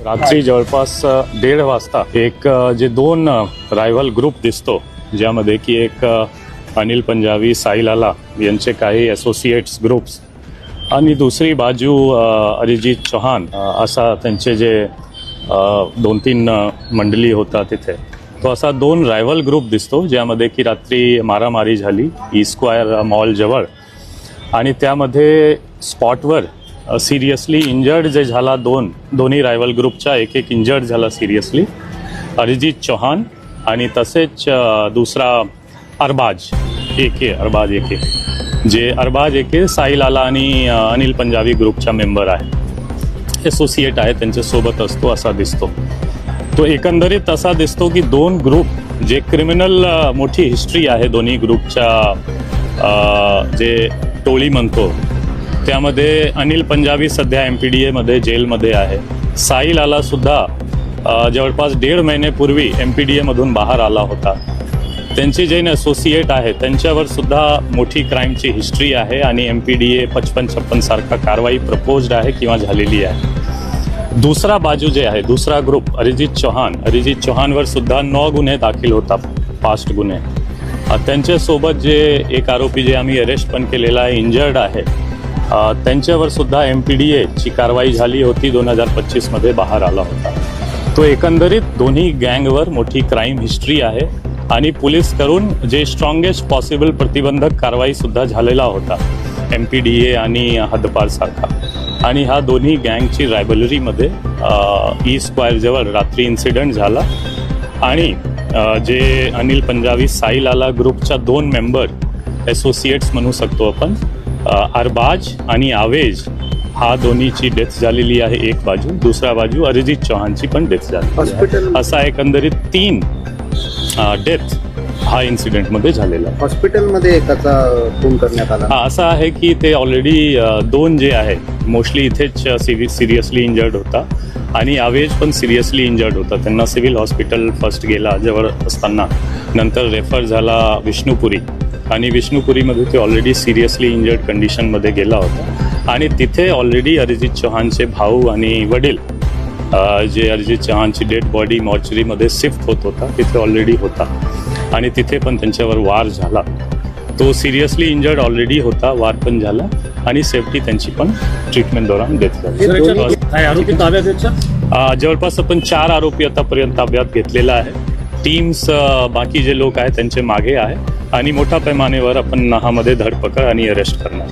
रात्री जवळपास 1:30 वाजता एक जे दोन रायव्हल ग्रुप दिसतो, ज्यामध्ये की एक अनिल पंजाबी, साई लाला यांचे काही असोसिएट्स ग्रुप्स आणि दुसरी बाजू अरिजित चौहान असा त्यांचे जे 2-3 मंडळी होता तिथे. तो असा दोन रायव्हल ग्रुप दिसतो, ज्यामध्ये की रात्री मारामारी झाली ई स्क्वायर मॉल जवळ आणि त्यामध्ये स्पॉटवर सिरियसली इंजर्ड जे झाला दोन्ही रायव्हल ग्रुपच्या एक इंजर्ड झाला सिरियसली, अरिजित चौहान आणि तसेच दुसरा अरबाज एके जे अरबाज एके साई लाला आणि अनिल पंजाबी ग्रुपचा मेंबर आहे, असोसिएट आहे, त्यांच्यासोबत असतो असा दिसतो. तो एकंदरीत असा दिसतो की दोन ग्रुप जे क्रिमिनल मोठी हिस्ट्री आहे दोन्ही ग्रुपच्या, जे टोळी म्हणतो त्यामध्ये अनिल पंजाबी सध्या MPDA मध्ये जेलमध्ये आहे. साई लाला सुद्धा जवळपास 1.5 महिन्यापूर्वी MPDA मधून बाहेर आला होता. त्यांचे जे असोसिएट आहे त्यांच्यावर सुद्धा मोठी क्राईमची हिस्ट्री आहे आणि MPDA 55-56 सारखा कारवाई प्रपोज्ड आहे किंवा झालेली आहे. दुसरा बाजू जे आहे, दुसरा ग्रुप अरिजित चौहानवर सुद्धा 9 गुन्हे दाखल होतात, 5 गुन्हे. त्यांच्यासोबत जे एक आरोपी जे आम्ही अरेस्ट पण केलेला आहे, इंजर्ड आहे, त्यांच्यावर सुद्धा MPDA ची कारवाई झाली होती, 2025 मध्ये बाहेर आला होता. तो एकंदरीत दोन्ही गँगवर मोठी क्राईम हिस्ट्री आहे आणि पोलीस करून जे स्ट्रॉंगेस्ट पॉसिबल प्रतिबंधक कारवाई सुद्धा झालेला होता MPDA आणि हद्दपार सारखा. आणि ह्या दोन्ही गँगची रायव्हलरीमध्ये ई स्क्वायर जवळ रात्री इन्सिडेंट झाला आणि जे अनिल पंजाबी साई लाला ग्रुपच्या 2 मेंबर असोसिएट्स म्हणू शकतो आपण, अरबाज आणि आवेज, हा दोन्हीची डेथ झालेली आहे एक बाजू, दुसरा बाजू अरिजित चौहानची पण डेथ झाली. असा एकंदरीत 3 डेथ हा इन्सिडेंटमध्ये झालेला आहे. हॉस्पिटलमध्ये एकाचा खून करण्यात आला. असं आहे की ते ऑलरेडी 2 जे आहे मोस्टली इथेच सिरियसली इंजर्ड होता आणि आवेज पण सिरियसली इंजर्ड होता. त्यांना सिव्हिल हॉस्पिटल फर्स्ट गेला जवळ असताना, नंतर रेफर झाला विष्णुपुरी आणि विष्णुपुरीमध्ये ते ऑलरेडी सिरियसली इंजर्ड कंडिशनमध्ये गेला होता आणि तिथे ऑलरेडी अरिजित चौहानचे भाऊ आणि वडील जे अरिजित चौहानची डेड बॉडी मॉर्चरीमध्ये शिफ्ट होत होता तिथे ऑलरेडी होता आणि तिथे पण त्यांच्यावर वार झाला. तो सिरियसली इंजर्ड ऑलरेडी होता, वार पण झाला आणि सेफ्टी त्यांची पण ट्रीटमेंट दौरान डेथ झाली. आरोपी ताब्यात आहेत? जवळपास आपण 4 आरोपी आतापर्यंत ताब्यात घेतलेला आहे. टीम्स बाकी जे लोक आहेत त्यांचे मागे आहे आणि मोठ्या पैमानेवर आपण ह्यामध्ये धरपकड आणि अरेस्ट करणार.